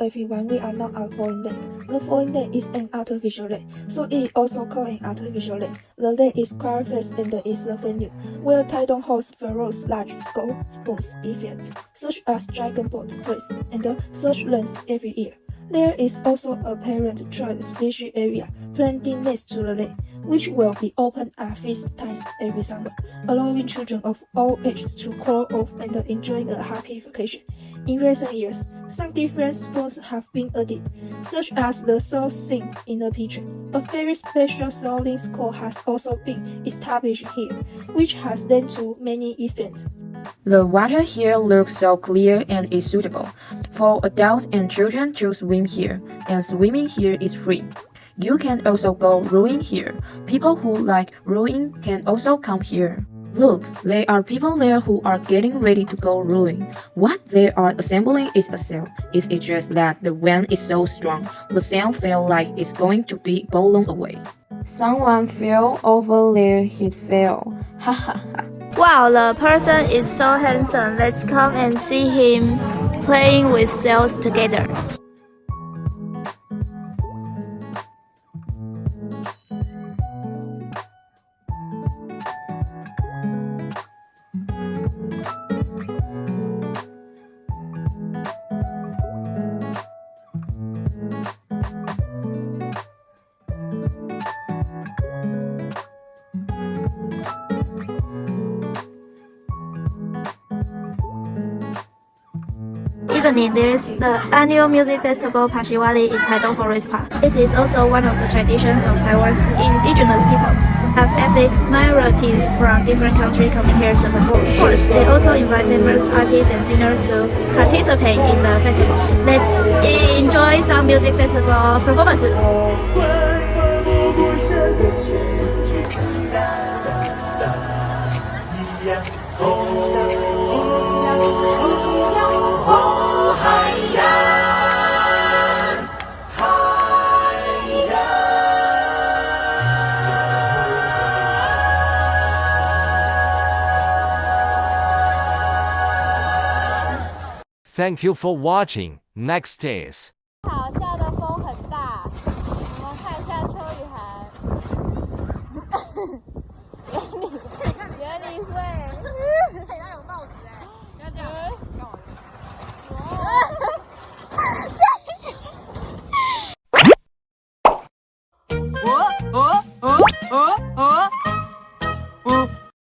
everyone, we are not a falling lake. The falling lake is an artificial lake, so it is also called an artificial lake. The lake is clear-faced and is the venue where Taidong hosts various large-scale sports events, such as dragon boat race and search runs every year. There is also a parent child species area planned next to the lake, which will be open at feast times every summer, allowing children of all ages to crawl off and enjoy a happy vacation. In recent years, some different sports have been added, such as the sail scene in the picture. A very special sailing school has also been established here, which has led to many events. The water here looks so clear and is suitable for adults and children to swim here, and swimming here is free. You can also go rowing here. People who like rowing can also come here. Look, there are people there who are getting ready to go rowing. What they are assembling is a sail. Is it just that the wind is so strong, the sail feels like it's going to be blown away? Someone fell over there, he fell. Ha ha ha. Wow, the person is so handsome. Let's come and see him playing with sails together. Evening, there is the annual music festival Pashiwali in Taidong Forest Park. This is also one of the traditions of Taiwan's indigenous people. Have ethnic minorities from different countries coming here to perform. Of course, they also invite famous artists and singers to participate in the festival. Let's enjoy some music festival performances. Thank you for watching. Next is